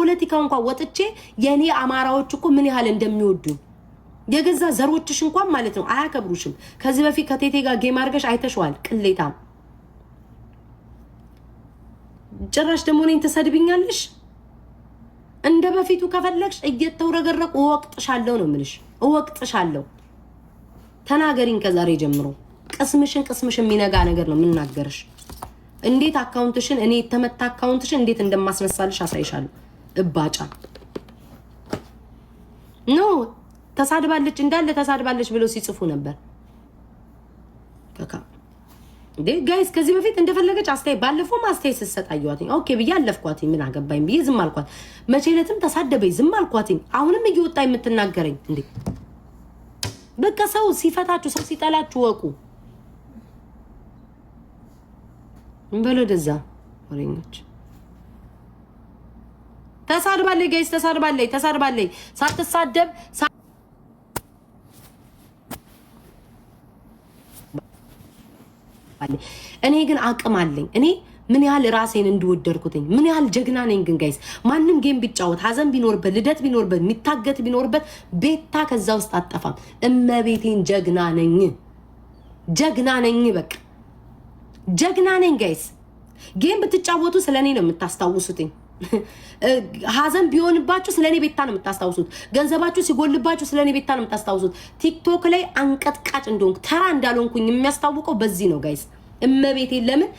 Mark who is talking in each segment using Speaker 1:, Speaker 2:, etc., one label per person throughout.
Speaker 1: ከፖለቲካው እንኳን ወጥቼ የኔ አማራዎች እኮ ምን ያህል እንደሚወዱ የገዛ ዘሮችሽ እንኳን ማለት ነው አያከብሩሽም። ከዚህ በፊት ከቴቴ ጋር ጌም አድርገሽ አይተሽዋል። ቅሌታም ጭራሽ ደግሞ እኔን ተሰድብኛለሽ። እንደ በፊቱ ከፈለግሽ እየተውረገረቁ ወቅጥሻለሁ ነው የምልሽ። ወቅጥሻለሁ። ተናገሪኝ ከዛሬ ጀምሮ ቅስምሽን የሚነጋ ነገር ነው የምናገርሽ። እንዴት አካውንትሽን እኔ የተመታ አካውንትሽን እንዴት እንደማስነሳልሽ አሳይሻለሁ። እባጫ ኖ ተሳድባለች እንዳለ ተሳድባለች ብለው ሲጽፉ ነበር። ከካ እንዴ ጋይስ ከዚህ በፊት እንደፈለገች አስተያይ ባለፈው ማስተያይ ሲሰጣዩዋትኝ ኦኬ ብዬ አለፍኳትኝ። ምን አገባኝ ብዬ ዝም አልኳት። መቼለትም ተሳደበኝ ዝም አልኳትኝ። አሁንም እየወጣ የምትናገረኝ እንዴ በቃ ሰው ሲፈታችሁ ሰው ሲጠላችሁ ወቁ እንበለ ደዛ ወሬኞች ተሳድባለች ጋይስ ተሳድባለች ሳትሳደብ እኔ ግን አቅም አለኝ። እኔ ምን ያህል ራሴን እንደወደድኩትኝ ምን ያህል ጀግና ነኝ። ግን ጋይስ ማንም ጌም ቢጫወት ሀዘን ቢኖርበት ልደት ቢኖርበት የሚታገት ቢኖርበት ቤታ ከዛ ውስጥ አጠፋም። እመቤቴን ጀግና ነኝ በቃ ጀግና ነኝ ጋይስ። ጌም ብትጫወቱ ስለኔ ነው የምታስታውሱትኝ። ሀዘን ቢሆንባችሁ ስለኔ ቤታ ነው የምታስታውሱት። ገንዘባችሁ ሲጎልባችሁ ስለኔ ቤታ ነው የምታስታውሱት። ቲክቶክ ላይ አንቀጥቃጭ እንደሆንኩ ተራ እንዳልሆንኩኝ የሚያስታውቀው በዚህ ነው ጋይስ። እመቤቴ ለምን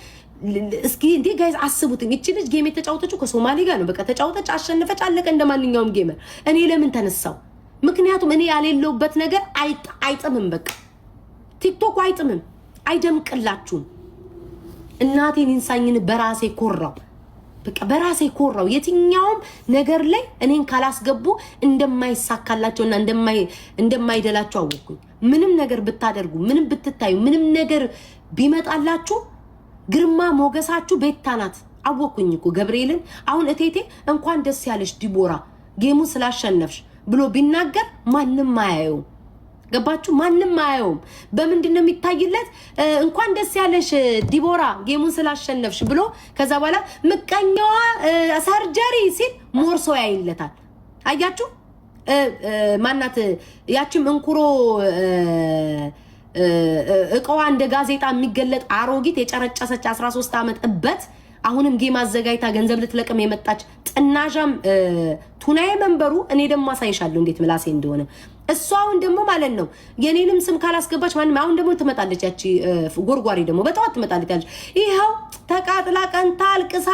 Speaker 1: እስኪ እንዴ ጋይስ አስቡትኝ። እቺ ልጅ ጌም የተጫወተችው ከሶማሌ ጋር ነው። በቃ ተጫወተች፣ አሸነፈች፣ አለቀ። እንደማንኛውም ጌመር እኔ ለምን ተነሳው? ምክንያቱም እኔ ያሌለውበት ነገር አይጥምም። በቃ ቲክቶክ አይጥምም፣ አይደምቅላችሁም። እናቴን ኢንሳኝን በራሴ ኮራው። በቃ በራሴ ኮራው። የትኛውም ነገር ላይ እኔን ካላስገቡ እንደማይሳካላቸውና እንደማይደላቸው አወቅኩኝ። ምንም ነገር ብታደርጉ፣ ምንም ብትታዩ፣ ምንም ነገር ቢመጣላችሁ ግርማ ሞገሳችሁ ቤታ ናት። አወቅኩኝ እኮ ገብርኤልን። አሁን እቴቴ እንኳን ደስ ያለሽ ዲቦራ ጌሙን ስላሸነፍሽ ብሎ ቢናገር ማንም አያየውም። ገባችሁ? ማንም አያየውም። በምንድን ነው የሚታይለት? እንኳን ደስ ያለሽ ዲቦራ ጌሙን ስላሸነፍሽ ብሎ ከዛ በኋላ ምቀኛዋ ሰርጀሪ ሲል ሞርሶ ያይለታል። አያችሁ? ማናት ያቺም እንኩሮ እቃዋ እንደ ጋዜጣ የሚገለጥ አሮጊት የጨረጨሰች 13 ዓመት እበት አሁንም ጌም አዘጋጅታ ገንዘብ ልትለቅም የመጣች ጥናዣም ቱናዬ መንበሩ። እኔ ደግሞ አሳይሻለሁ እንዴት ምላሴ እንደሆነ። እሷ አሁን ደግሞ ማለት ነው የኔንም ስም ካላስገባች ማንም አሁን ደግሞ ትመጣለች። ያቺ ጎርጓሪ ደግሞ በጠዋት ትመጣለች። ያለች ይሄው ተቃጥላ ቀንታ አልቅሳ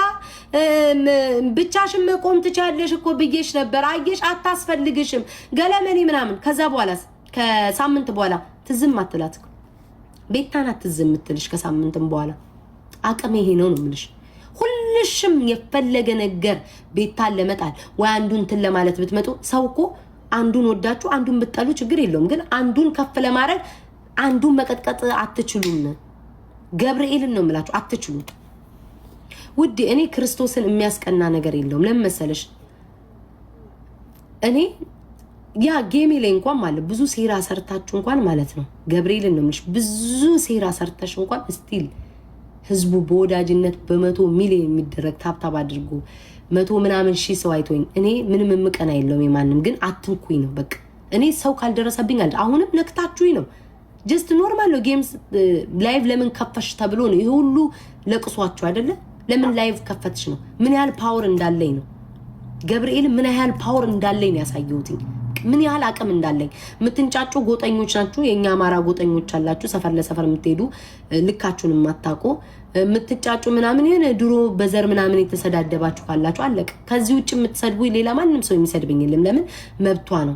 Speaker 1: ብቻሽን መቆም ትቻለሽ እኮ ብዬሽ ነበር፣ አየሽ አታስፈልግሽም ገለመኔ ምናምን። ከዛ በኋላ ከሳምንት በኋላ ትዝም አትላት ቤታን አትዝም ምትልሽ። ከሳምንትም በኋላ አቅም ይሄ ነው የምልሽ። ሁልሽም የፈለገ ነገር ቤታን ለመጣል ወይ አንዱን እንትን ለማለት ብትመጡ ሰው እኮ አንዱን ወዳችሁ አንዱን ብትጠሉ ችግር የለውም። ግን አንዱን ከፍ ለማድረግ አንዱን መቀጥቀጥ አትችሉም። ገብርኤልን ነው የምላችሁ አትችሉም። ውዴ እኔ ክርስቶስን የሚያስቀና ነገር የለውም። ለምን መሰለሽ? እኔ ያ ጌሜ ላይ እንኳን ማለት ብዙ ሴራ ሰርታችሁ እንኳን ማለት ነው ገብርኤልን ነው የምልሽ ብዙ ሴራ ሰርተሽ እንኳን ስቲል ህዝቡ በወዳጅነት በመቶ ሚሊዮን የሚደረግ ታብታብ አድርጎ 100 ምናምን ሺህ ሰው አይቶኝ እኔ ምንም ምቀና የለውም የማንም። ግን አትንኩኝ ነው በቃ። እኔ ሰው ካልደረሰብኝ አለ አሁንም ነክታችሁኝ ነው። ጀስት ኖርማል ነው። ጌምስ ላይቭ ለምን ከፈሽ ተብሎ ነው ይሄ ሁሉ ለቅሷችሁ አይደለ? ለምን ላይቭ ከፈትሽ ነው። ምን ያህል ፓወር እንዳለኝ ነው ገብርኤል ምን ያህል ፓወር እንዳለኝ ነው ያሳየሁትኝ። ምን ያህል አቅም እንዳለኝ ምትንጫጩ ጎጠኞች ናችሁ። የኛ አማራ ጎጠኞች አላችሁ ሰፈር ለሰፈር የምትሄዱ ልካችሁን የማታውቁ ምትጫጩ ምናምን የሆነ ድሮ በዘር ምናምን የተሰዳደባችሁ ካላችሁ አለቀ። ከዚህ ውጭ የምትሰድቡ ሌላ ማንም ሰው የሚሰድብኝ የለም። ለምን መብቷ ነው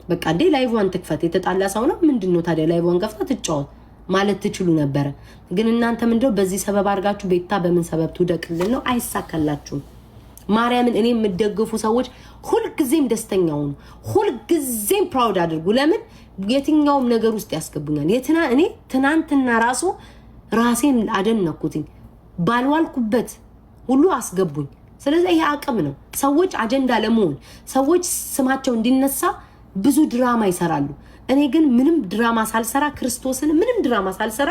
Speaker 1: በቃ። እንዴ ላይቭዋን ትክፈት። የተጣላ ሰው ነው ምንድነው ታዲያ? ላይቭዋን ከፍታ ትጫወት ማለት ትችሉ ነበረ። ግን እናንተ ምንድነው በዚህ ሰበብ አድርጋችሁ ቤታ በምን ሰበብ ትውደቅልን ነው? አይሳካላችሁም። ማርያምን እኔ የምደግፉ ሰዎች ሁልጊዜም ደስተኛ ሁኑ፣ ሁልጊዜም ፕራውድ አድርጉ። ለምን የትኛውም ነገር ውስጥ ያስገቡኛል። እኔ ትናንትና ራሱ ራሴን አደነኩትኝ። ባልዋልኩበት ሁሉ አስገቡኝ። ስለዚህ ይሄ አቅም ነው። ሰዎች አጀንዳ ለመሆን ሰዎች ስማቸው እንዲነሳ ብዙ ድራማ ይሰራሉ። እኔ ግን ምንም ድራማ ሳልሰራ ክርስቶስን ምንም ድራማ ሳልሰራ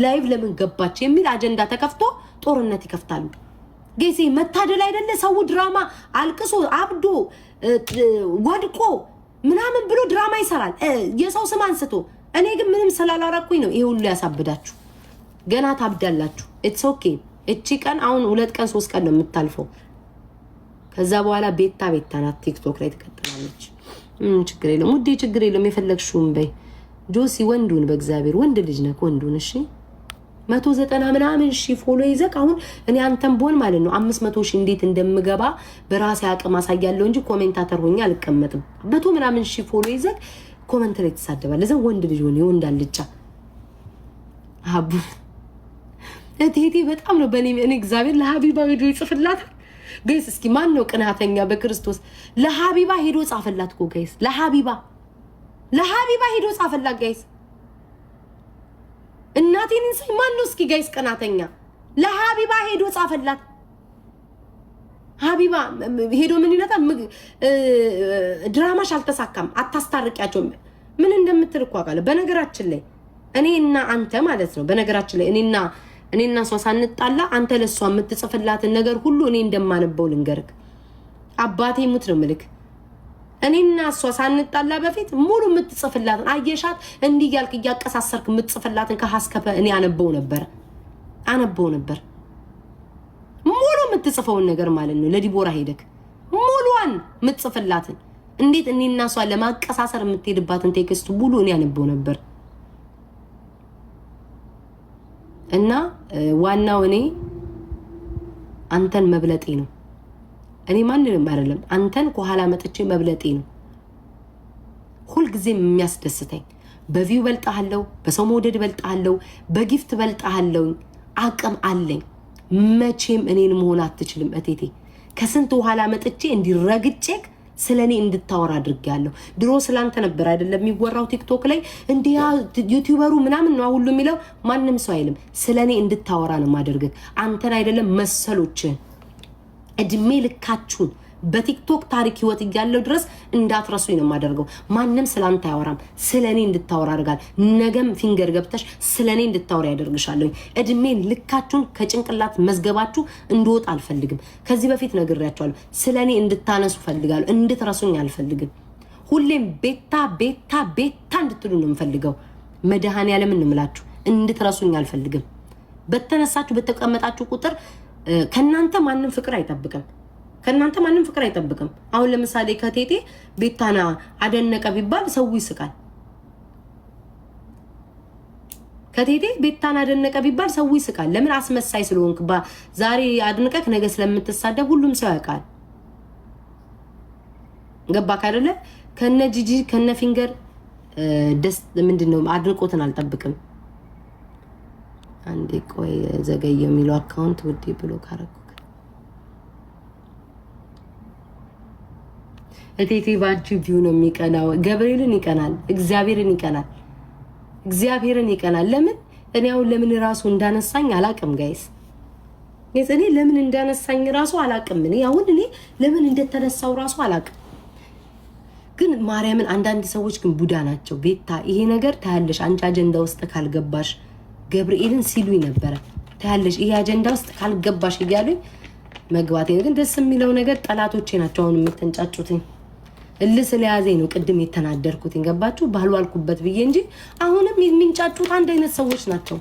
Speaker 1: ላይቭ ለምን ገባች የሚል አጀንዳ ተከፍቶ ጦርነት ይከፍታሉ። ጌሴ መታደል አይደለ? ሰው ድራማ አልቅሶ አብዶ ወድቆ ምናምን ብሎ ድራማ ይሰራል የሰው ስም አንስቶ። እኔ ግን ምንም ስላላረኩኝ ነው ይሄ ሁሉ ያሳብዳችሁ። ገና ታብዳላችሁ። ኢትስ ኦኬ። እቺ ቀን አሁን 2 ቀን 3 ቀን ነው የምታልፈው። ከዛ በኋላ ቤታ ናት ቲክቶክ ላይ ትቀጥላለች። ችግር የለም ውዴ፣ ችግር የለም። የፈለግሽውን በይ ጆሲ። ወንዱን በእግዚአብሔር ወንድ ልጅ ነህ ወንዱን። እሺ 190 ምናምን ሺህ ፎሎ ይዘክ። አሁን እኔ አንተም ቦን ማለት ነው 500 ሺህ እንዴት እንደምገባ በራሴ አቅም አሳያለሁ እንጂ ኮሜንታተር ሆኜ አልቀመጥም። 100 ምናምን ሺህ ፎሎ ይዘክ ኮሜንት ላይ ተሳደባለህ። ለዛ ወንድ ልጅ ሆነ ወንድ አልጫ አቡ እቴቴ በጣም ነው በእኔ እግዚአብሔር ለሀቢባ ቪዲዮ ይጽፍላታል። ጋይስ እስኪ ማን ነው ቅናተኛ በክርስቶስ? ለሀቢባ ሄዶ ጻፈላት እኮ ጋይስ። ለሀቢባ ሄዶ ጻፈላት ጋይስ። እናቴን እንሰይ ማን ነው እስኪ ጋይስ ቅናተኛ? ለሀቢባ ሄዶ ጻፈላት። ሀቢባ ሄዶ ምን ይላታል? ድራማሽ አልተሳካም አታስታርቂያቸው ምን እንደምትል እኮ አውቃለሁ። በነገራችን ላይ እኔና አንተ ማለት ነው በነገራችን ላይ እኔና እሷ ሳንጣላ አንተ ለሷ የምትጽፍላትን ነገር ሁሉ እኔ እንደማነበው ልንገርክ። አባቴ ሙት ነው ምልክ። እኔና እሷ ሳንጣላ በፊት ሙሉ የምትጽፍላትን አየሻት እንዲህ ያልክ እያቀሳሰርክ የምትጽፍላትን ከሐስከፈ እኔ አነበው ነበር ሙሉ የምትጽፈውን ነገር ማለት ነው። ለዲቦራ ሄደክ ሙሉዋን የምትጽፍላትን እንዴት እኔና እሷ ለማቀሳሰር የምትሄድባትን ቴክስት ሙሉ እኔ አነበው ነበር። እና ዋናው እኔ አንተን መብለጤ ነው። እኔ ማንንም አይደለም አንተን ከኋላ መጥቼ መብለጤ ነው ሁልጊዜም የሚያስደስተኝ። በቪው በልጣለሁ፣ በሰው መውደድ በልጣለሁ፣ በጊፍት በልጣለሁ። አቅም አለኝ። መቼም እኔን መሆን አትችልም እቴቴ። ከስንት ኋላ መጥቼ እንዲረግጬክ ስለኔ እንድታወራ አድርጌያለሁ። ድሮ ስላንተ ነበር አይደለም የሚወራው ቲክቶክ ላይ እንዲያ ዩቲዩበሩ ምናምን ነው ሁሉ የሚለው። ማንም ሰው አይልም። ስለኔ እንድታወራ ነው ማድረግ። አንተን አይደለም መሰሎችን እድሜ ልካችሁን በቲክቶክ ታሪክ ህይወት እያለው ድረስ እንዳትረሱኝ ነው የማደርገው። ማንም ስላንተ አያወራም። ስለኔ እንድታወራ አድርጋል። ነገም ፊንገር ገብተሽ ስለኔ እንድታወራ ያደርግሻለሁ። እድሜ ልካችሁን ከጭንቅላት መዝገባችሁ እንድወጣ አልፈልግም። ከዚህ በፊት ነግሬያችኋለሁ። ስለኔ እንድታነሱ ፈልጋለሁ። እንድትረሱኝ አልፈልግም። ሁሌም ቤታ እንድትሉ ነው የምፈልገው። መድኃኔዓለም እንምላችሁ እንድትረሱኝ አልፈልግም። በተነሳችሁ በተቀመጣችሁ ቁጥር ከናንተ ማንም ፍቅር አይጠብቅም። አሁን ለምሳሌ ከቴቴ ቤታና አደነቀ ቢባል ሰው ይስቃል። ለምን? አስመሳይ ስለሆንክ። ዛሬ አድንቀክ ነገ ስለምትሳደብ ሁሉም ሰው ያውቃል። ገባክ አይደለ? ከነ ጂጂ ከነ ፊንገር ደስ ምንድነው አድንቆትን አልጠብቅም። አንዴ ቆይ ዘገየ የሚለው አካውንት ውዴ ብሎ ካረኩ እቴቴ ባንቺ ቪው ነው የሚቀናው። ገብርኤልን ይቀናል፣ እግዚአብሔርን ይቀናል። ለምን እኔ አሁን ለምን ራሱ እንዳነሳኝ አላቅም ጋይስ። እኔ ለምን እንዳነሳኝ ራሱ አላቅም። እኔ ለምን እንደተነሳው ራሱ አላቅም። ግን ማርያምን አንዳንድ ሰዎች ግን ቡዳ ናቸው። ቤታ ይሄ ነገር ታያለሽ አንቺ አጀንዳ ውስጥ ካልገባሽ ገብርኤልን ሲሉኝ ነበረ። ታያለሽ ይሄ አጀንዳ ውስጥ ካልገባሽ እያሉኝ መግባቴ። ግን ደስ የሚለው ነገር ጠላቶቼ ናቸው አሁን የምትንጫጩትኝ። ስለያዘኝ ነው ቅድም የተናደርኩትኝ። ገባችሁ? ባልዋልኩበት ብዬ እንጂ አሁንም የሚንጫጩት አንድ አይነት ሰዎች ናቸው።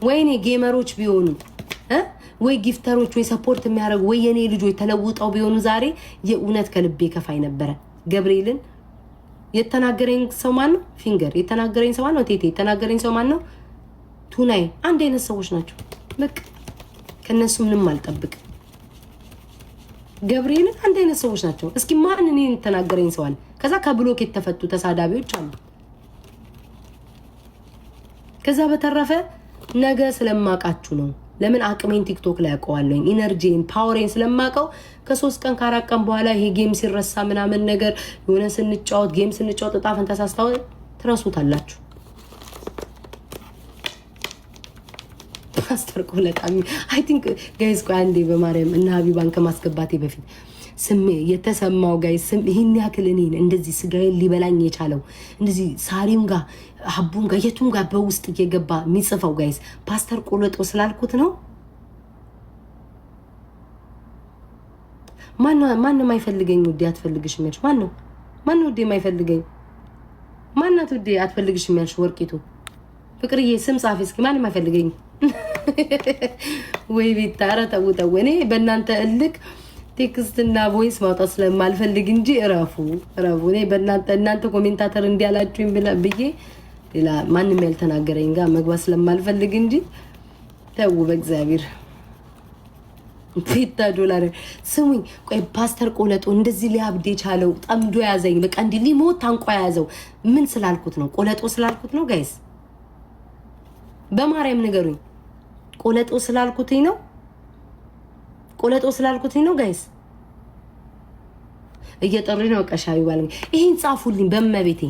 Speaker 1: ወይኔ ጌመሮች ቢሆኑ ወይ ጊፍተሮች ወይ ሰፖርት የሚያደርጉ ወይ የኔ ልጆች ተለውጠው ቢሆኑ ዛሬ የእውነት ከልቤ ከፋይ ነበረ። ገብርኤልን የተናገረኝ ሰው ማን ነው? ፊንገር የተናገረኝ ሰው ማን ነው? ቴቴ የተናገረኝ ሰው ማን ነው? ቱናይ አንድ አይነት ሰዎች ናቸው። በቃ ከነሱ ምንም አልጠብቅ። ገብርኤልን አንድ አይነት ሰዎች ናቸው። እስኪ ማን እኔን የተናገረኝ ሰው አለ? ከዛ ከብሎክ የተፈቱ ተሳዳቢዎች አሉ። ከዛ በተረፈ ነገ ስለማቃችሁ ነው። ለምን አቅሜን ቲክቶክ ላይ አውቀዋለሁ። ኢነርጂን ፓወሬን ስለማውቀው ከ3 ቀን ከ4 ቀን በኋላ ይሄ ጌም ሲረሳ ምናምን ነገር የሆነ ጌም ስንጫወት ጣፈን ተሳስታው ትረሱታላችሁ። ፓስተር ቆለጣሚ አይ ቲንክ ጋይስ ቆይ አንዴ በማርያም እና ሀቢባን ከማስገባቴ በፊት የተሰማው ጋይስ ይሄን ያክል እኔን እንደዚህ ስጋዬን ሊበላኝ የቻለው እንደዚህ ሳሪም ጋር ሀቡም ጋር የቱም ጋር በውስጥ እየገባ የሚጽፈው ጋይስ ፓስተር ቆለጦ ስላልኩት ነው። ማንም አይፈልገኝ ውዴ አትፈልግሽም ያልሽ ማን ውዴ የማይፈልገኝ ማናት ውዴ አትፈልግሽም ያልሽ ወርቂቱ ፍቅርዬ ስም ጻፊ እስኪ ማንም አይፈልገኝ ወይ ቤት ኧረ ተው እኔ በእናንተ እልክ ቴክስትና ቮይስ ማውጣት ስለማልፈልግ እንጂ እረፉ እኔ እናንተ ኮሜንታተር እንዲያላችሁኝ ብዬ ሌላ ማንም ያልተናገረኝ ጋር መግባት ስለማልፈልግ እንጂ ተው በእግዚአብሔር $50 ስሙኝ ቆይ ፓስተር ቆለጦ እንደዚህ ሊያብድ የቻለው ጠምዶ ያዘኝ በቃ እንዲህ ሊሞት ታንቆ ያዘው ምን ስላልኩት ነው ቆለጦ ስላልኩት ነው ጋይስ በማርያም ንገሩኝ ቆለጦ ስላልኩትኝ ነው ጋይስ እየጠሩኝ ነው ቀሻዩ ባለኝ ይሄን ጻፉልኝ በመቤቴ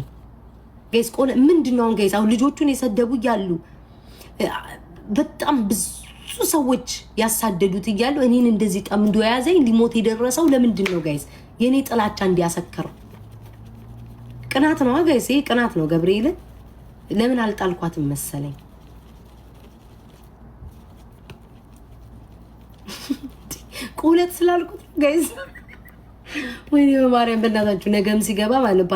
Speaker 1: ጋይስ ምንድነው ጋይስ አሁን ልጆቹን የሰደቡ እያሉ በጣም ብዙ ሰዎች ያሳደዱት እያሉ እኔን እንደዚህ ጠምዶ ያዘኝ ሊሞት የደረሰው ለምንድን ነው ጋይስ የኔ ጥላቻ እንዲያሰከረው ቅናት ነው ጋይስ ይሄ ቅናት ነው ገብርኤል ለምን አልጣልኳትም መሰለኝ ቆለጥ ስላልኩት ጋይስ ወይኔ በማርያም በእናታችሁ ነገም ሲገባ ማለት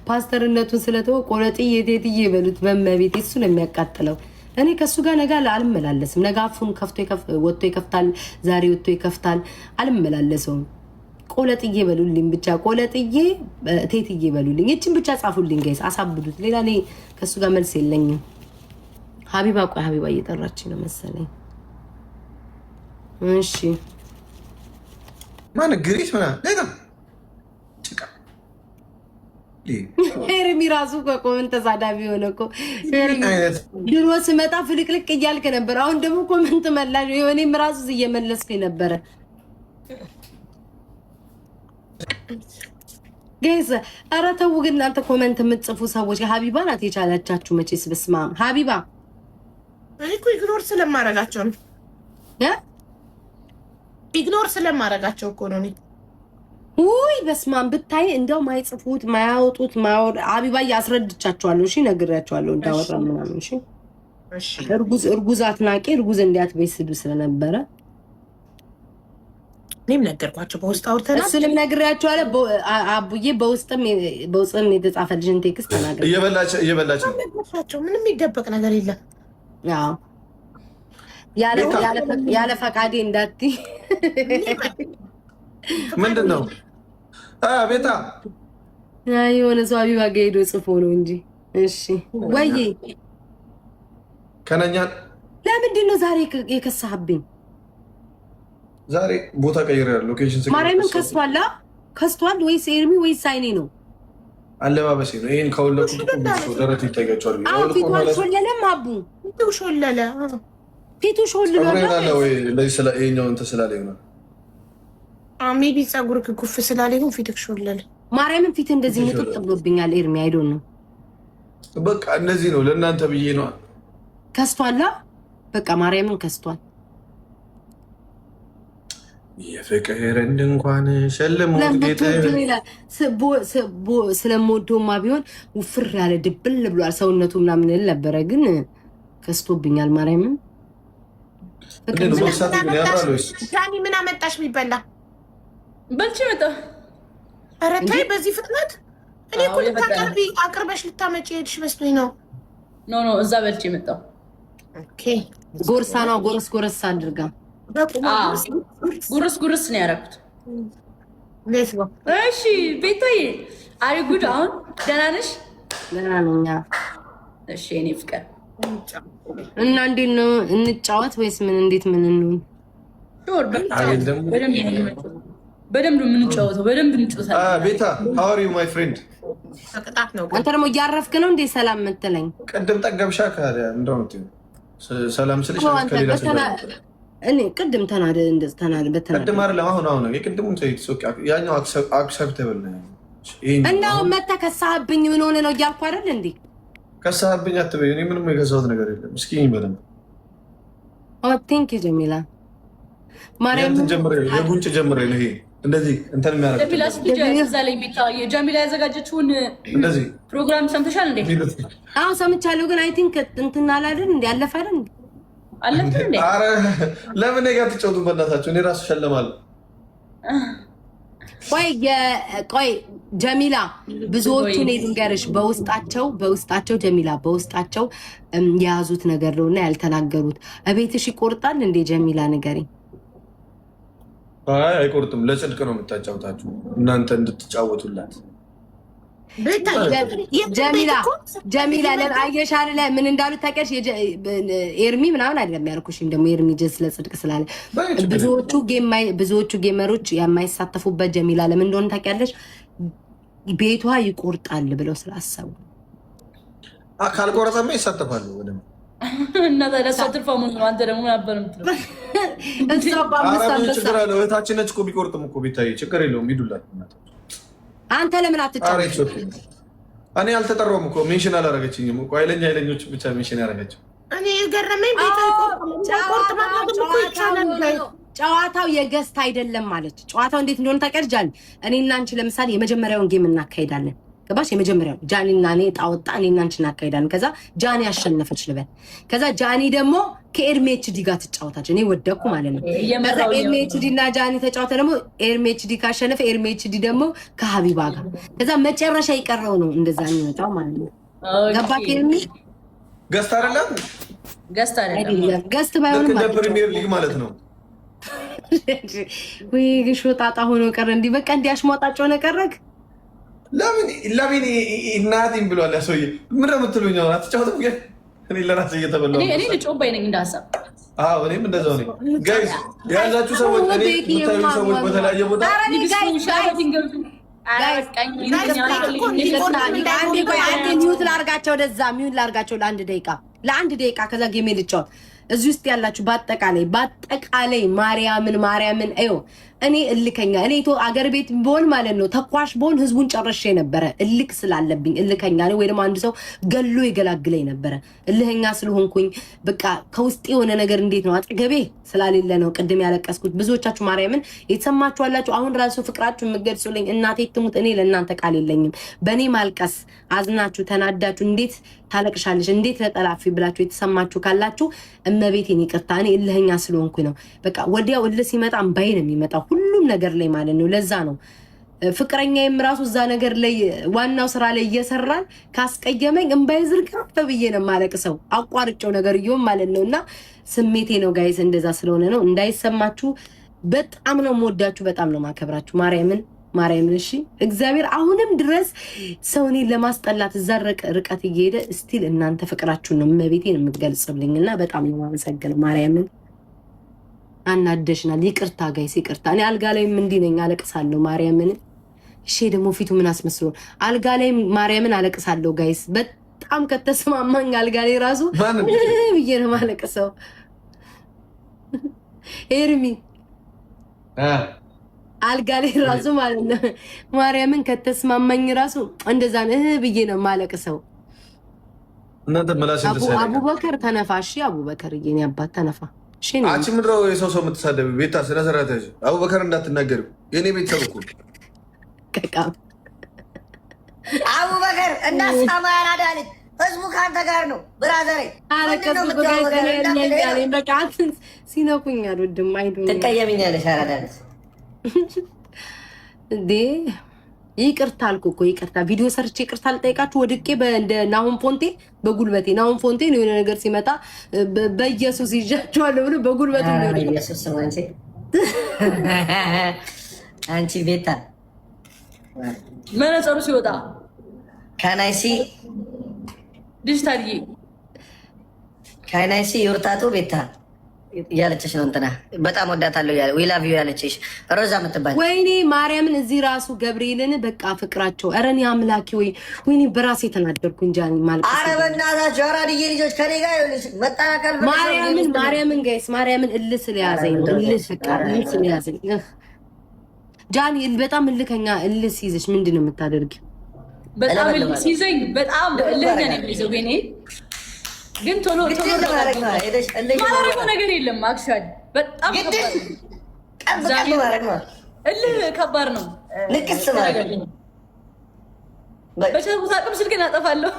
Speaker 1: ፓስተርነቱን ስለተወ ቆለጥዬ ቴትዬ በሉት በመቤት እሱ ነው የሚያቃጥለው እኔ ከሱ ጋር ነገ አልመላለስም ነገ አፉን ከፍቶ ወጥቶ ይከፍታል ዛሬ ወጥቶ ይከፍታል አልመላለሰውም ቆለጥዬ በሉልኝ ብቻ ቆለጥዬ ቴትዬ በሉልኝ እቺን ብቻ ጻፉልኝ ጋይስ አሳብዱት ሌላ እኔ ከሱ ጋር መልስ የለኝም ሀቢባ እየጠራችኝ ነው መሰለኝ እሺ
Speaker 2: ማን ግሪት ምና ለጋ ጭቃ
Speaker 1: ኤርሚ ራሱ ኮመንት ተሳዳቢ ሆነ እኮ ድሮ ስመጣ ፍልቅልቅ እያልክ ነበር አሁን ደግሞ ኮመንት መላሽ እኔም ራሱ እየመለስኩኝ ነበረ ጋይስ ኧረ ተው ግን እናንተ ኮመንት የምትጽፉ ሰዎች ሀቢባ ናት የቻለቻችሁ መቼስ በስማም ሀቢባ
Speaker 3: እኔ እኮ ኢግኖር ስለማረጋቸው ነው ኢግኖር ስለማረጋቸው እኮ ነው
Speaker 1: ውይ በስማም ብታይ እንደው ማይጽፉት ማያወጡት ሀቢባ ያስረድቻቸዋለሁ እሺ ነግሬያቸዋለሁ እንዳወጣ ምናምን እሺ እርጉዝ አትናቂ እርጉዝ እንዲያትበስዱ ስለነበረ
Speaker 3: እኔም ነገርኳቸው በውስጥ አውርተናል
Speaker 1: እሱንም ነግሬያቸዋለሁ አቡዬ በውስጥም የተጻፈልሽን ቴክስት ተናግሬ
Speaker 2: እየበላቸው
Speaker 3: ምንም ይደበቅ ነገር የለም
Speaker 1: ያው ያለ ፈቃዴ እንዳትይ
Speaker 2: ምንድን ነው ቤታ
Speaker 1: የሆነ ሰው ሀቢባ ጋ ሄዶ ጽፎ ነው እንጂ እሺ ወይ
Speaker 2: ከነኛን
Speaker 1: ለምንድን ነው ዛሬ የከሳህብኝ
Speaker 2: ዛሬ ቦታ ቀይሬያለሁ ሎኬሽን
Speaker 1: ማርያምን ከስቷል ወይስ ኤርሚ ወይስ አይኔ ነው
Speaker 2: አለባበሴ ነው ይሄን ከወለቁ ደረት ይታያቸዋል
Speaker 1: ፊቱ አልሾለለም አቡ ፊቱ ሾልሏል
Speaker 2: ወይ ለዚህ ስለ ይሄኛው እንትን ስላለኝ ነው
Speaker 3: ሜቢ ጸጉርክ ኩፍ ስላለኝ ፊትክ ሾለለ
Speaker 1: ማርያምን ፊት እንደዚህ ሙጥጥ ብሎብኛል ኤርሚ አይዶን ነው
Speaker 2: በቃ እንደዚህ ነው ለእናንተ ብዬ ነው
Speaker 1: ከስቷል በቃ ማርያምን ከስቷል
Speaker 2: የፍቅር እንኳን ሸልሞት ጌታ
Speaker 1: ስለምወደውማ ቢሆን ውፍር ያለ ድብል ብሏል ሰውነቱ ምናምን ነበረ ግን ከስቶብኛል ማርያምን
Speaker 3: ጃኒ ምን አመጣሽ የሚበላ
Speaker 4: በልቼ መጣ
Speaker 3: ኧረ ተይ በዚህ ፍጥነት እኔ እኮ ልታቀርቢ አቅርበሽ ልታመጪ ሄድሽ መስሎኝ ነው
Speaker 4: ኖ እዛ በልቼ መጣሁ
Speaker 1: ጎርሳ ነው ጎረስ አድርጋ
Speaker 4: ጉርስ ነው ያደረኩት እሺ ቤታዬ አሪ ጉድ አሁን ደህና ነሽ
Speaker 1: ደህና ነኝ
Speaker 4: እሺ እኔ ፍቅር
Speaker 1: እና እንዴት ነው እንጫወት ወይስ እንዴት ምን እንሆን
Speaker 4: በደንብ የምንጫወተው በደንብ እንጫወታለን
Speaker 2: ቤታ how are you my friend
Speaker 1: አንተ ደግሞ እያረፍክ ነው እንዴ ሰላም የምትለኝ
Speaker 2: ቅድም ጠገብሻ ካለ እንደው ሰላም ስልሽ ከሌላ
Speaker 1: እኔ ቅድም ተናደ
Speaker 2: ቅድም አይደለም አሁን የቅድሙን ያኛው አክሰፕተብል ነው
Speaker 1: እንደው መተከሳብኝ ምን ሆነ ነው እያልኩ አይደል እንዴ
Speaker 2: ከሳብኝ አትበይ እኔ ምንም የገዛሁት ነገር የለም እስኪ ይበለም
Speaker 1: ቴንክ ዩ ጀሚላ ማርያም
Speaker 2: የጉንጭ ጀምሬ ነው ይሄ እንደዚህ እንትን የሚያደርግ
Speaker 4: ጀሚላ ያዘጋጀችውን
Speaker 2: እንደዚህ
Speaker 4: ፕሮግራም ሰምተሻል እንዴ
Speaker 1: አዎ ሰምቻለሁ ግን አይ ቲንክ እንትን አላደን እንዴ አለፈ አይደል
Speaker 4: አለፈ እንዴ
Speaker 2: ኧረ ለምን ጋር ትጫወቱ በእናታችሁ እኔ ራሱ ሸለማለሁ
Speaker 1: ቆይ ጀሚላ ብዙዎቹን ልንገርሽ በውስጣቸው ጀሚላ በውስጣቸው የያዙት ነገር ነውና ያልተናገሩት እቤትሽ ይቆርጣል እንዴ ጀሚላ ንገሪኝ።
Speaker 2: አይ አይቆርጥም። ለጽድቅ ነው የምታጫውታችሁ እናንተ እንድትጫወቱላት። ጀሚላ ለአየሽ አይደለ ምን እንዳሉት ታውቂያለሽ? ኤርሚ ምናምን አይደለም ያልኩሽም ደግሞ ኤርሚ ጀስ ለጽድቅ ስላለ ብዙዎቹ ጌመሮች የማይሳተፉበት ጀሚላ ለምን እንደሆነ ታውቂያለሽ? ቤቷ ይቆርጣል ብለው ስላሰቡ። ካልቆረጠማ ይሳተፋሉ ወደም
Speaker 4: እና ታዲያ እሷ ትርፋሙ ነው። አንተ ደግሞ ነበር የምትለው
Speaker 2: ችግር አለው። እህታችን ነች እኮ ቢቆርጥም እኮ ቤታዬ ችግር የለውም ሂዱላት።
Speaker 1: አንተ ለምን አትጫወት?
Speaker 2: እኔ አልተጠራሁም እኮ ሜንሽን አላረገችኝም እኮ ኃይለኞች ብቻ ሜንሽን ያረገችው።
Speaker 3: እኔ የገረመኝ
Speaker 1: ጨዋታው የገስት አይደለም ማለች። ጨዋታው እንዴት እንደሆነ ታውቂያለሽ? እኔና አንቺ ለምሳሌ የመጀመሪያውን ጌም እናካሄዳለን። ገባሽ? የመጀመሪያው ጃኒና እኔ ዕጣ ወጣ፣ እኔና አንቺ እናካሄዳለን። ከዛ ጃኒ አሸነፈች ልበል። ከዛ ጃኒ ደግሞ ከኤርሜችዲ ጋር ትጫወታች። እኔ ወደኩ ማለት ነው። ከዛ ኤርሜችዲ እና ጃኒ ተጫወተ። ደግሞ ኤርሜችዲ ካሸነፈ ኤርሜችዲ ደግሞ ከሀቢባ ጋር። ከዛ መጨረሻ የቀረው ነው እንደዛ የሚመጣው ማለት ነው። ገባሽ? ኤርሚ
Speaker 2: ገስት አይደለም
Speaker 1: ገስት ባይሆንም
Speaker 2: እንደ ፕሪሚየር ሊግ ማለት ነው።
Speaker 1: ወይ ሾጣጣ ሆኖ ቀረ። እንዲህ በቃ እንዲያሽሟጣጭ ሆነ ቀረክ።
Speaker 2: ለምን እናቴን ብሏል ያ ሰውዬ። ምን ነው የምትሉኝ? አትጫወትም ግን እኔ ለራሴ እየተበላሁ
Speaker 4: እኔ ልጮባይ ነኝ እንዳሰብ።
Speaker 2: እኔም እንደዛው ነኝ። ጋይስ የያዛችሁ ሰዎች እኔ የምታዩ ሰዎች በተለያየ ቦታ
Speaker 1: ሚዩት ላርጋቸው፣ ወደዛ ሚዩት ላርጋቸው ለአንድ ደቂቃ ከዛ ጌሜ ልጫወት። እዚህ ውስጥ ያላችሁ በአጠቃላይ ማርያምን እዩ። እኔ እልከኛ እኔ አገር ቤት ብሆን ማለት ነው ተኳሽ ብሆን ህዝቡን ጨርሼ ነበረ። እልክ ስላለብኝ እልከኛ ነው ወይ ደግሞ አንድ ሰው ገሎ ይገላግለኝ ነበረ። እልህኛ ስለሆንኩኝ በቃ ከውስጥ የሆነ ነገር እንዴት ነው አጠገቤ ስላሌለ ነው ቅድም ያለቀስኩት። ብዙዎቻችሁ ማርያምን የተሰማችሁ አላችሁ። አሁን ራሱ ፍቅራችሁ የምትገልጹልኝ እናቴ ትሙት እኔ ለእናንተ ቃል የለኝም። በእኔ ማልቀስ አዝናችሁ ተናዳችሁ እንዴት ታለቅሻለሽ እንዴት ለጠላፊ ብላችሁ የተሰማችሁ ካላችሁ እመቤቴን ይቅርታ። እኔ እልህኛ ስለሆንኩኝ ነው። በቃ ወዲያው እልህ ሲመጣ እምባዬ ነው የሚመጣው ሁሉም ነገር ላይ ማለት ነው። ለዛ ነው ፍቅረኛዬም ራሱ እዛ ነገር ላይ ዋናው ስራ ላይ እየሰራን ካስቀየመኝ እምባዬ ዝርግፍ ተብዬ ነው ማለቅሰው አቋርጬው ነገር ይሁን ማለት ነውና ስሜቴ ነው ጋይስ። እንደዛ ስለሆነ ነው እንዳይሰማችሁ። በጣም ነው የምወዳችሁ፣ በጣም ነው ማከብራችሁ። ማርያምን እሺ። እግዚአብሔር አሁንም ድረስ ሰው እኔን ለማስጠላት እዛ ርቀት እየሄደ ስቲል እናንተ ፍቅራችሁን ነው እመቤቴን የምትገልጽልኝና በጣም ነው የማመሰግነው። ማርያምን አናደሽናል። ይቅርታ ጋይስ ይቅርታ። እኔ አልጋ ላይም እንዲህ ነኝ አለቅሳለሁ ማርያምን። እሺ ደግሞ ፊቱ ምን አስመስሎ አልጋ ላይ ማርያምን አለቅሳለሁ ጋይስ። በጣም ከተስማማኝ አልጋ ላይ ራሱ ብዬ ነው ማለቅሰው። ኤርሚ አልጋ ላይ ራሱ ማለት ነው ማርያምን ከተስማማኝ ራሱ እንደዛ ነው ብዬ ነው ማለቅሰው።
Speaker 2: እናንተ መላሽ
Speaker 1: አቡበከር ተነፋሽ። አቡበከር የኔ አባት ተነፋ።
Speaker 2: አንቺ ምንድነው የሰው የምትሳደብ? ቤታ ስነ ስርዓት ያዥ። አቡበከር እንዳትናገር የኔ ቤተሰብ እኮ
Speaker 5: አቡበከር እንዳትሰማ ያናዳልኝ። ህዝቡ ከአንተ ጋር ነው ብራዘር።
Speaker 1: ሲነኩኝ አልወድም።
Speaker 5: ትቀየምኛለሽ አራዳልኝ
Speaker 1: እንዴ። ይቅርታ አልኩ እኮ ይቅርታ። ቪዲዮ ሰርቼ ይቅርታ ልጠይቃችሁ ወድቄ እንደ ናሁን ፎንቴ በጉልበቴ ናሁን ፎንቴ የሆነ ነገር ሲመጣ በኢየሱስ ይዣችኋለሁ ብሎ በጉልበቴ ነው።
Speaker 5: ኢየሱስ አንቺ አንቺ ቤታ
Speaker 4: መነጽሩ ሲወጣ
Speaker 5: ካናይሲ
Speaker 4: ዲጂታል
Speaker 5: ካናይሲ ዮርታቱ ቤታ ያለችሽ ነው። እንትና በጣም ወዳታለሁ ያለ ዊ ላቭ ዩ ያለችሽ ሮዛ የምትባል
Speaker 1: ወይኔ ማርያምን እዚህ ራሱ ገብርኤልን በቃ ፍቅራቸው። ኧረ እኔ አምላኬ ወይኔ በራሴ ተናደርኩኝ። ጃኒ ማለት
Speaker 5: ኧረ በእናታችሁ አራድዬ ልጆች ከኔ ጋር ይኸውልሽ መጣናካል።
Speaker 1: ማርያምን ጋይስ ማርያምን እልህ ስለያዘኝ እልህ ስለያዘኝ ጃኒ በጣም እልከኛ እልህ ሲይዝሽ ምንድን ነው የምታደርጊው?
Speaker 4: በጣም እልህ ሲይዘኝ በጣም እልህ ነው የሚይዘው ግን ግን ቶሎ ማረገው ነገር የለም። አክቹዋሊ በጣም እልህ ከባድ ነው።
Speaker 5: ልክስ
Speaker 4: በቻልኩት አቅም ስልኬን አጠፋለሁ።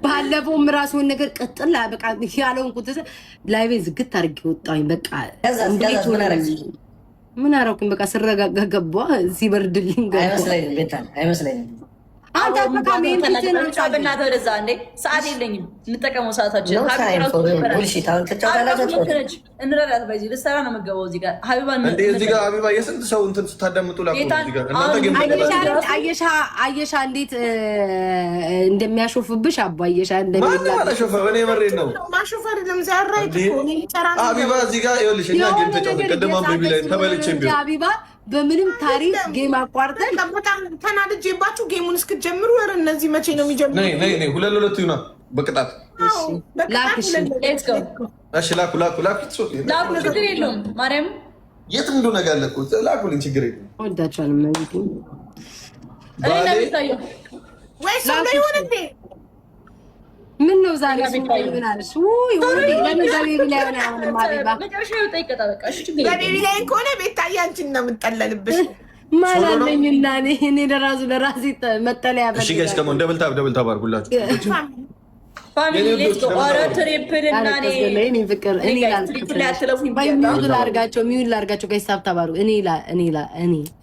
Speaker 1: ባለፈውም ራሱን ነገር ቀጥል በቃ ያለውን ቁጥር ላይቤ ዝግት አድርጌ ወጣሁኝ። በቃ
Speaker 2: ምን አደረኩኝ? በቃ ስረጋጋ ገባ ሲበርድልኝ ገባ።
Speaker 5: አይመስለኝም ቤታ አይመስለኝም።
Speaker 2: አንተ
Speaker 4: በእናትህ ወደዛ እንዴ ሰዓት የለኝም። እንጠቀመው ሰዓታችን። እንረዳት በዚህ ልሰራ ነው የምገባው። እዚህ ጋር
Speaker 6: ሀቢባ የስንት ሰው እንትን ስታዳምጡ
Speaker 2: አየሻ እንዴት እንደሚያሾፍብሽ አባ አየሻ
Speaker 6: እንደሚያሾፈ እኔ መሬት ነው
Speaker 3: ማሾፈር ለምዛራ
Speaker 6: ሀቢባ እዚህ ጋር ይኸውልሽ እኛ ጌም ተጫወትን ቅድም አንብቢ ላይ ተበልቼ ቢሆን
Speaker 2: ሀቢባ በምንም ታሪክ ጌም አቋርጠን
Speaker 3: በጣም ተናድጄባችሁ ጌሙን እስክትጀምሩ ኧረ እነዚህ መቼ ነው የሚጀምሩ?
Speaker 6: ነይ ሁለት ይሁና በቅጣት
Speaker 2: ላክሽ።
Speaker 6: እሺ ላኩ
Speaker 4: ችግር የለውም። ማርያም
Speaker 6: የት እንደሆነ ጋር ለኩ ላኩልኝ ችግር የለውም።
Speaker 2: ወዳችኋለሁ ማለት ነው
Speaker 3: ወይ ሰው ላይ ሆነ እንዴ?
Speaker 2: ምን ነው ዛሬ ምን አለሽ? ውይ ወሬ ለምን በቤቢ ላይ ሆነ? አሁን አቢባ
Speaker 4: መጨረሻ ይወጣ ይቀጣ። በቃ እሺ ችግር
Speaker 3: በቤቢ ላይ ከሆነ ቤታዬ አንቺን ነው የምጠለልብሽ።
Speaker 2: ማላለኝና እኔ ለራሴ መጠለያ
Speaker 6: እሺ ጋይስ ከመን ደብል ታብ አድርጉላችሁ
Speaker 4: ፋሚሊ ሌትስ ጎ ኦሮ ትሪፕል እና
Speaker 2: እኔ ፍቅር እኔ ላርጋቸው ጋይስ ታብ ታባሩ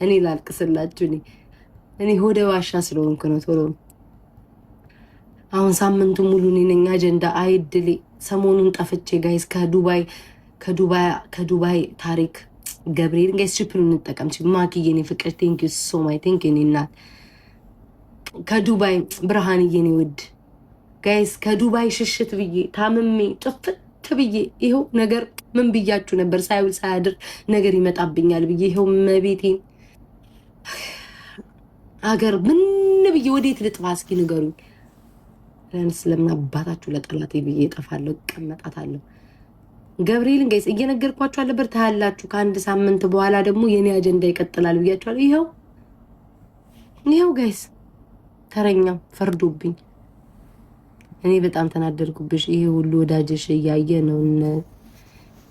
Speaker 2: እኔ ላልቅስላችሁ እኔ ሆደ ዋሻ ስለሆንኩ ነው ቶሎ አሁን ሳምንቱ ሙሉ እኔ ነኝ አጀንዳ አይድሌ። ሰሞኑን ጠፍቼ ጋይስ ከዱባይ ታሪክ ገብርኤል ጋይስ ትሪፕሉን እንጠቀም ማኪዬ እኔ ፍቅር ቴንክ ዩ ሶ ማይ ቴንክ ዩ እናት ከዱባይ ብርሃንዬ እኔ ውድ ጋይስ ከዱባይ ሽሽት ብዬ ታምሜ ጥፍት ብዬ ይኸው ነገር ምን ብያችሁ ነበር? ሳይውል ሳያድር ነገር ይመጣብኛል ብዬ ይኸው መቤቴን አገር ምን ብዬ ወዴት ልጥፋ እስኪ ንገሩኝ። ስለምን አባታችሁ ለጠላቴ ብዬ እጠፋለሁ፣ እቀመጣታለሁ። ገብርኤልን ጋይስ እየነገርኳችሁ አለበር ታያላችሁ። ከአንድ ሳምንት በኋላ ደግሞ የኔ አጀንዳ ይቀጥላል ብያችኋለሁ። ይኸው ጋይስ ተረኛው ፈርዶብኝ እኔ በጣም ተናደርኩብሽ። ይሄ ሁሉ ወዳጅሽ እያየ ነው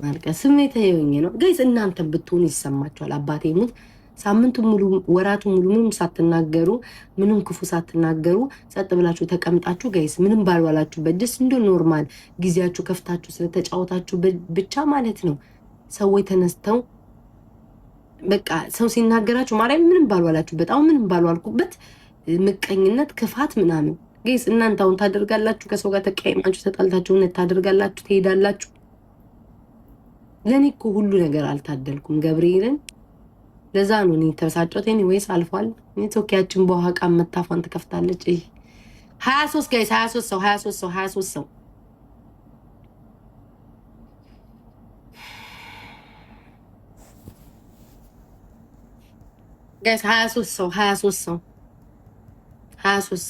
Speaker 2: ማልቀስ ስሜት ይሄኝ ነው ጋይስ። እናንተ ብትሆኑ ይሰማችኋል። አባቴ ሙት ሳምንቱ ሙሉ ወራቱ ሙሉ ምንም ሳትናገሩ ምንም ክፉ ሳትናገሩ ጸጥ ብላችሁ ተቀምጣችሁ ጋይስ ምንም ባልዋላችሁበት ደስ እንደ ኖርማል ጊዜያችሁ ከፍታችሁ ስለተጫወታችሁ ብቻ ማለት ነው። ሰዎች ተነስተው በቃ ሰው ሲናገራችሁ ማርያም ምንም ባልዋላችሁበት አሁን ምንም ባልዋልኩበት ምቀኝነት ክፋት ምናምን ጋይስ እናንተ አሁን ታደርጋላችሁ። ከሰው ጋር ተቀያይማችሁ ተጣልታችሁ እውነት ታደርጋላችሁ፣ ትሄዳላችሁ። ለኔ እኮ ሁሉ ነገር አልታደልኩም ገብርኤልን ለዛ ነው እኔ ተበሳጨሁት። ወይስ አልፏል። ቶኪያችን በውሃ ዕቃ መታፏን ትከፍታለች። 23 ጋይስ 23 ሰው ጋይስ 23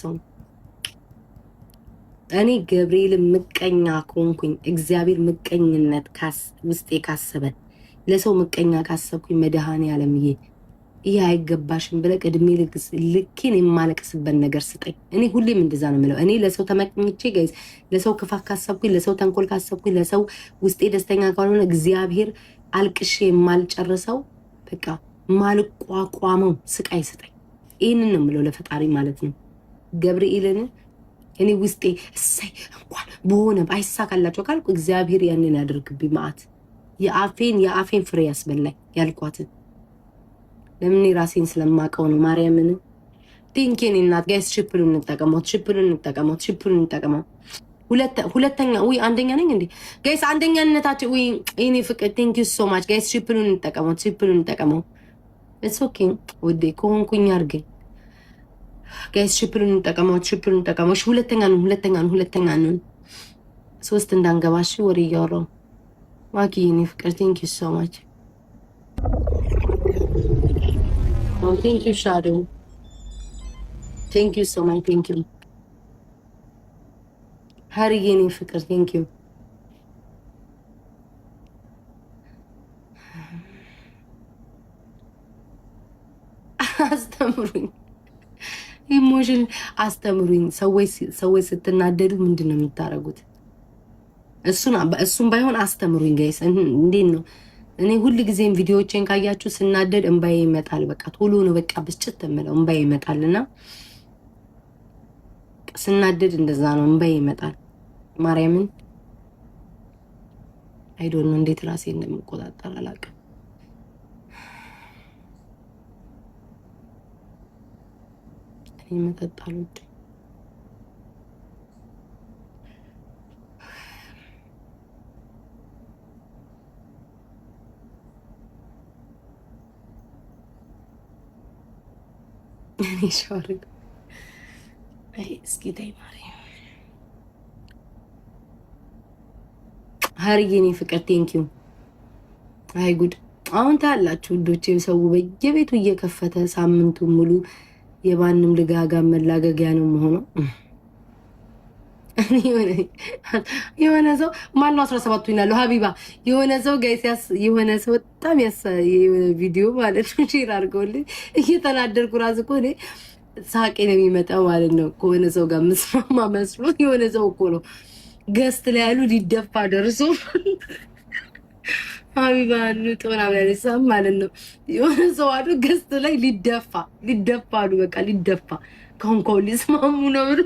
Speaker 2: ሰው እኔ ገብርኤል ምቀኛ ከሆንኩኝ እግዚአብሔር ምቀኝነት ውስጤ ካሰበ ለሰው ምቀኛ ካሰብኩኝ መድኃኔዓለምዬ ይሄ አይገባሽም ብለህ እድሜ ልኬን የማለቅስበት ነገር ስጠኝ። እኔ ሁሌም እንደዛ ነው የምለው። እኔ ለሰው ተመቅኝቼ ጋይዝ ለሰው ክፋት ካሰብኩኝ፣ ለሰው ተንኮል ካሰብኩኝ፣ ለሰው ውስጤ ደስተኛ ካልሆነ እግዚአብሔር አልቅሼ የማልጨርሰው በቃ ማልቋቋመው ስቃይ ስጠኝ። ይህንን ነው የምለው ለፈጣሪ ማለት ነው። ገብርኤልን እኔ ውስጤ እሰይ እንኳን በሆነ አይሳካላቸው ካልኩ እግዚአብሔር ያንን ያደርግብኝ መዓት የአፌን ፍሬ ያስበላኝ ያልኳትን ለምን ራሴን ስለማቀው ነው። ማርያምን ቲንኬን እናት ጋይስ ትሪፕሉን እንጠቀመው። ሁለተኛ ወይ አንደኛ ነኝ እንዴ ጋይስ? አንደኛነታችሁ ወይ እኔ ፍቅር ቴንክ ዩ ሶ ማች ጋይስ። ትሪፕሉን እንጠቀመው። ኢትስ ኦኬ ወዴ ኮንኩኝ አርገኝ ጋይስ። ትሪፕሉን እንጠቀመው። እሺ ሁለተኛ ነው። ሶስት እንዳንገባሽ ወሬ እያወራው ማኪ እኔ ፍቅር ቴንክ ዩ ሶ ማች ቴንክ ዩ ሻዶ ቴንክ ዩ ሶ ማች ቴንክ ዩ ሀሪዬ እኔ ፍቅር ቴንክ ዩ አስተምሩኝ፣ ኢሞሽን አስተምሩኝ። ሰዎች ስትናደዱ ምንድን ነው የምታደርጉት? እሱም ባይሆን አስተምሩኝ ጋይስ። እንዴት ነው እኔ ሁል ጊዜም ቪዲዮዎችን ካያችሁ ስናደድ እንባዬ ይመጣል። በቃ ቶሎ ነው በቃ ብስጭት የምለው እንባዬ ይመጣልና ስናደድ እንደዛ ነው እንባዬ ይመጣል። ማርያምን አይዶን ነው እንዴት ራሴ እንደምቆጣጠር አላውቅም። ይመጣጣሉ። እኔ ሻርግ እስኪ ተይ ማርያም ሀርዬ እኔ ፍቅር ቴንኪው። አይ ጉድ አሁን ታያላችሁ ውዶቼ፣ ሰው በየቤቱ እየከፈተ ሳምንቱን ሙሉ የማንም ልጋጋ መላገጊያ ነው የሆነው። የሆነ ሰው ማነው 17ቱ ይላሉ ሀቢባ የሆነ ሰው ጋይስ የሆነ ሰው በጣም የሆነ ቪዲዮ ማለት ነው ሼር አድርገውልኝ እየተናደርኩ ራስ እኮ እኔ ሳቄ ነው የሚመጣው ማለት ነው። ከሆነ ሰው ጋር ምስማማ መስሎ የሆነ ሰው እኮ ነው ገስት ላይ ያሉ ሊደፋ ደርሶ ሀቢባ ጦና ብላለች ማለት ነው። የሆነ ሰው አሉ ገስት ላይ ሊደፋ አሉ በቃ ሊደፋ ከሁን ሊስማሙ ነው ብሎ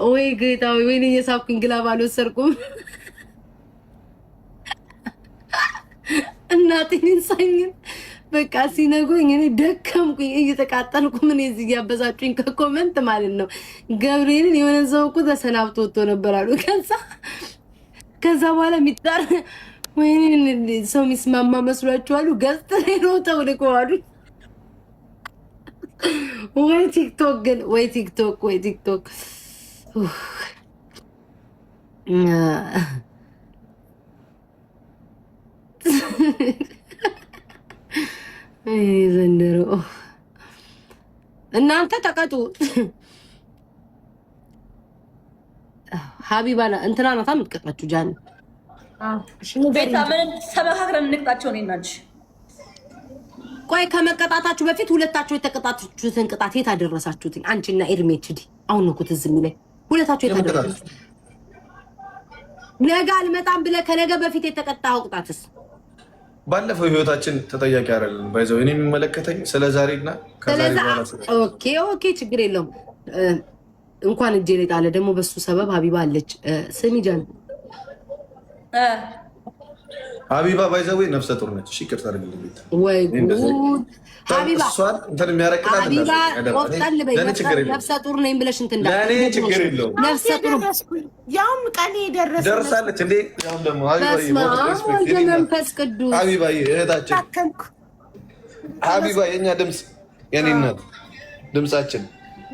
Speaker 2: ወይ ጌታ ወይ እኔ የሳብኩኝ ግላብ አልወሰድኩም እናቴን እንሳኝን በቃ ሲነጉኝ እኔ ደከምኩኝ እየተቃጠልኩ ምን እዚህ ያበዛጩኝ ከኮመንት ማለት ነው። ገብርኤልን የሆነ ሰው እኮ ተሰናብቶ ወጥቶ ነበር አሉ። ከዛ በኋላ የሚጣር ወይኔ ሰው የሚስማማ መስሏቸዋሉ ገዝት ላይ ሮጠው ልቀዋሉ። ወይ ቲክቶክ ግን ወይ ቲክቶክ ዘንድሮ እናንተ ተቀጡ። ሀቢባ እንትና ናታ የምትቀጣችሁ ጃን
Speaker 4: ቤታ ምን ተመካክረን እንቅጣቸው ነው እናንቺ።
Speaker 2: ቆይ ከመቀጣታችሁ በፊት ሁለታችሁ የተቀጣችሁትን ቅጣት የት አደረሳችሁት? አንቺና ኤርሜችዲ አሁን ነው እኮ ትዝ የሚለኝ ሁለታችሁ የት አደረሳችሁት? ነገ አልመጣም ብለህ ከነገ በፊት የተቀጣኸው ቅጣትስ?
Speaker 6: ባለፈው ህይወታችን ተጠያቂ አይደለም ባይዘው እኔ የሚመለከተኝ ስለ ዛሬና ከዛሬ በኋላ።
Speaker 2: ኦኬ ችግር የለውም። እንኳን እጄ ላይ ጣለ። ደግሞ በሱ ሰበብ ሀቢባ አለች። ስሚ ጃን
Speaker 6: ሀቢባ ባይዘው ነፍሰ ጡር ነች። እሺ ይቅርታ አድርግልኝ ቤት
Speaker 2: ወይ ጉድ ሀቢባ
Speaker 6: እሷን እንትን የሚያረቅላት
Speaker 2: ሀቢባ ቆፍጠን በይ። ነፍሰ ጡር ነኝ ብለሽ እንትን እንዳለ
Speaker 6: ለኔ ችግር የለውም።
Speaker 2: ነፍሰ ጡር
Speaker 3: ያውም ቀኔ
Speaker 6: ደርሳለች እንዴ? ያውም ደግሞ
Speaker 2: መንፈስ ቅዱስ
Speaker 6: ሀቢባ እህታችን ሀቢባ የኛ ድምፅ የኔ እናት ድምፃችን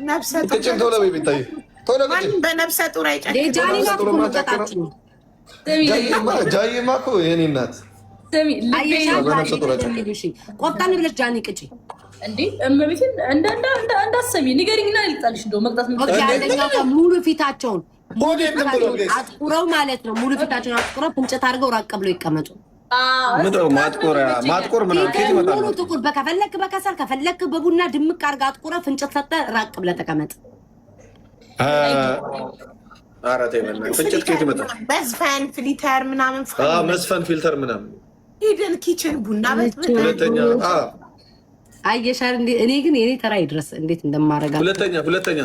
Speaker 3: ነፍሰ
Speaker 6: ጡር ቶሎ በይ ቤታዬ ቶሎ በይ።
Speaker 3: በነፍሰ ጡር አይጨክም።
Speaker 6: ጃይማ እኮ የኔ እናት
Speaker 2: ቆፍጣን ብለሽ ጃኒ ቅጪ
Speaker 4: እንዴ እመቤቴን እንዳሰሚ ንገሪኝና ልጣልሽ እንደው መቅጣት
Speaker 2: ሙሉ ፊታቸውን አጥቁረው ማለት ነው። ሙሉ ፊታቸውን አጥቁረው ፍንጭት አድርገው ራቅ ብለው ይቀመጡ።
Speaker 6: ማጥቆር ምናምን ከየት ይመጣል?
Speaker 2: ሙሉ ጥቁር ከፈለክ በከሰል ከፈለክ በቡና ድምቅ አድርገህ አጥቁረህ ፍንጭት ሰጠህ ራቅ ብለህ ተቀመጥ።
Speaker 6: ኧረ ተይ በእናትሽ ፍንጭት ከየት ይመጣል?
Speaker 3: መዝፈን ፊልተር ምናምን
Speaker 6: መስፈን ፊልተር ምናምን
Speaker 3: ሂደን ኪችን ቡና
Speaker 6: ሁለተኛ
Speaker 2: አየሻር እንዴ? እኔ ግን የኔ ተራ ይድረስ እንዴት እንደማረጋ።
Speaker 6: ሁለተኛ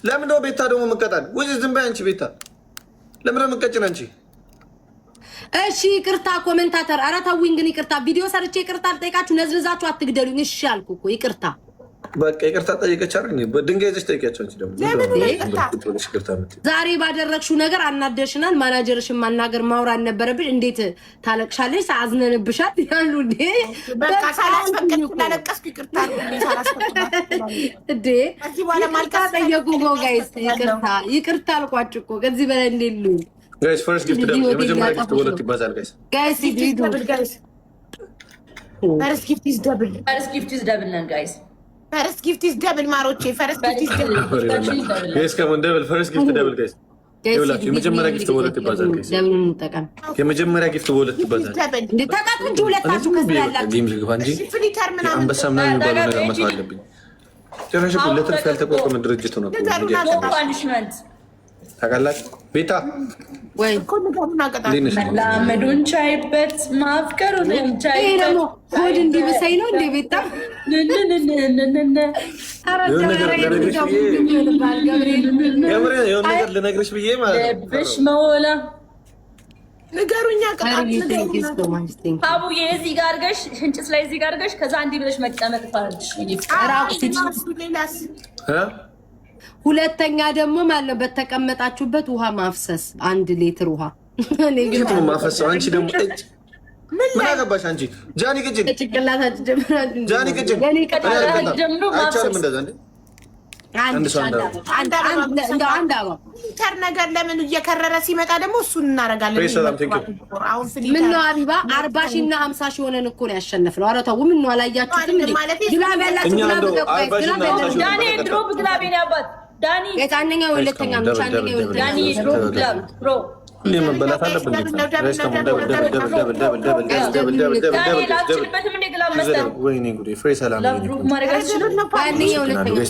Speaker 6: ለምን ነው ቤታ ደግሞ የምንቀጣን? ወይ ዝም በይ አንቺ ቤታ። ለምን ነው የምንቀጭን አንቺ?
Speaker 2: እሺ ይቅርታ ኮሜንታተር፣ ኧረ ተውኝ ግን ይቅርታ። ቪዲዮ ሰርቼ ይቅርታ ልጠይቃችሁ፣ ነዝንዛችሁ አትግደሉኝ። እሺ አልኩ እኮ ይቅርታ።
Speaker 6: በቃ ይቅርታ ጠይቀች አይደል? በድንጋይ ይዘሽ ጠይቂያቸው አንቺ ደግሞ ዛሬ
Speaker 2: ባደረግሽው ነገር አናደሽናል። ማናጀርሽን ማናገር ማውራት ነበረብሽ። እንዴት ታለቅሻለሽ? አዝነንብሻል ያሉ እንዴ
Speaker 3: በቃ ሳላስፈቅድ ስላለቀስኩ ይቅርታ
Speaker 2: እንዴ ጠየቁ እኮ ጋይስ። ይቅርታ አልኳችሁ እኮ ከዚህ በላይ እንዴት ሉ
Speaker 6: ጋይስ። ፈርስት ጊፍት ደብል የመጀመሪያ ጊፍት በሁለት ይባዛል ጋይስ።
Speaker 2: ፈርስት ጊፍት ኢዝ ደብል
Speaker 4: ነን ጋይስ።
Speaker 3: ፈርስት ጊፍት ኢዝ ደብል ማሮቼ። ፈርስት ጊፍት ኢዝ ደብል
Speaker 6: ጋይስ። ከመን ደብል ፈርስት ጊፍት ደብል ጋይስ። ይኸውላችሁ የመጀመሪያ ጊፍት በሁለት ይባዛል ጋይስ።
Speaker 2: ደብል እንጠቀም።
Speaker 6: የመጀመሪያ ጊፍት በሁለት ይባዛል።
Speaker 2: እንዴ ታውቃት እንጂ ሁለታችሁ ከዚህ ያላችሁ
Speaker 6: ጌም ልግባ እንጂ
Speaker 3: ፍሊተር ምናምን
Speaker 6: አንበሳ ምናምን የሚባለው ነገር መስዋዕት አለብኝ። ጭራሽ እኮ ለትርፍ ያልተቋቋመ ድርጅት ነው
Speaker 4: ፓኒሽመንት
Speaker 6: ታውቃላችሁ። ቤታ
Speaker 2: ወይ
Speaker 4: መላመዱን ቻይበት ማፍቀሩን ቻይበት
Speaker 2: ሆድ እንዲብሰኝ ነው እንዴ ቤታ?
Speaker 6: የሆነ ነገር ልነግርሽ ብዬ ማለት
Speaker 4: ልብሽ መወላ
Speaker 3: ንገሩኛ ቅጣት
Speaker 4: አቡዬ እዚህ ጋር አድርገሽ ሽንጭስ ላይ እዚህ ጋር አድርገሽ ከዛ አንዴ ብለሽ መቀመጥ ፋልሽ።
Speaker 2: ሁለተኛ ደግሞ ማለት በተቀመጣችሁበት ውሃ ማፍሰስ 1 ሊትር ውሃ
Speaker 6: ማፈሰው። አንቺ ደግሞ ምን አገባሽ አንቺ? ጃኒ ቅጭን
Speaker 2: ጭቅላታችሁ ጀምራችሁ
Speaker 6: ጃኒ ቅጭን
Speaker 4: ጀምሮ ማፍሰስ
Speaker 3: አንድ ሊተር ነገር ለምን እየከረረ ሲመጣ ደግሞ እሱን እናደርጋለን።
Speaker 2: ምን ነው አቢባ 40 ሺህ እና 50 ሺህ ሆነን እኮ ነው ያሸነፍነው። ኧረ ተው ምን ነው አላያችሁትም እንዴ? ግላብ ያላችሁ ግላብ ተቆይ
Speaker 4: ዳኒ ድሮፕ ግላብ የኔ አባት ዳኒ
Speaker 2: የታንኛ ሁለተኛ ምንጭ አንደኛ ሁለተኛ
Speaker 4: ዳኒ ድሮፕ ግላብ ብሮ
Speaker 6: መበላት አለብን። ወይኔ ጉዴ ፍሬ ሰላም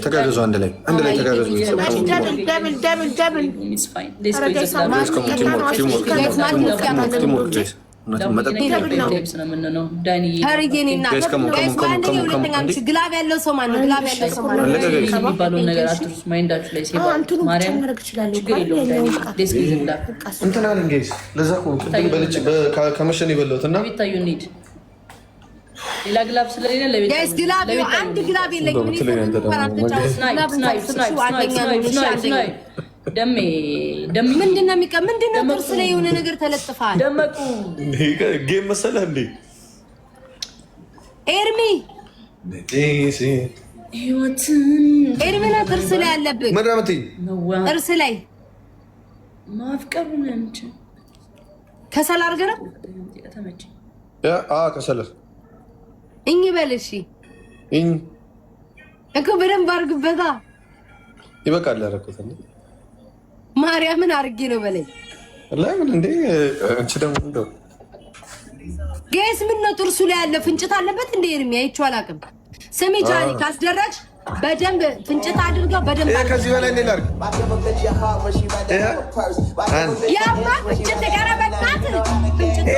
Speaker 6: ተጋገዙ። አንድ ላይ ተጋገዙ።
Speaker 2: ግላብ ያለው ሰው ማነው? ግላብ ያለው ሰው ማነው?
Speaker 6: ከመሸን የበላሁት እና
Speaker 4: ሌላ ግላብ ስለሌለ
Speaker 2: አንድ ግላብ የለኝም። ምንድን ነው ጥርስ ላይ የሆነ ነገር ተለጥፋል።
Speaker 4: ደመቁ
Speaker 6: ጌም መሰለህ እንዴ?
Speaker 2: ኤርሚ ነው ጥርስ ላይ ያለብህ። ጥርስ ላይ
Speaker 4: ማፍቀሩን እንጂ
Speaker 2: ከሰል አድርገህ ነው
Speaker 6: ከሰል
Speaker 2: እኝ በል እሺ እኮ በደንብ አድርግበታ።
Speaker 6: ይበቃል ያደረኩት
Speaker 2: ማርያምን አድርጌ ነው በለኝ።
Speaker 6: ለምን እንዴ አንቺ ደግሞ እንደው
Speaker 2: ጌስ ምን ነው ጥርሱ ላይ ያለ ፍንጭት አለበት እንዴ? ኤርሚ አይቼው አላውቅም። ስሚ ጃኒ ካስደረግሽ በደንብ ፍንጭት አድርገው በደንብ
Speaker 6: ከዚህ በላይ እንዴ ላድርግ?
Speaker 2: ያማ ፍንጭት ገረበናት ፍንጭት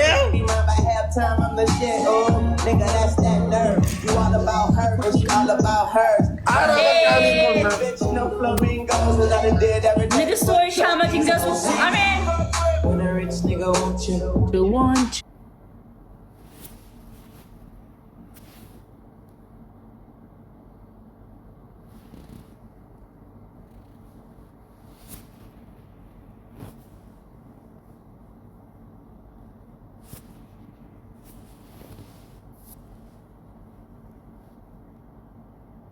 Speaker 4: ንግስቶች ሻመት ይንገሱ። አሜን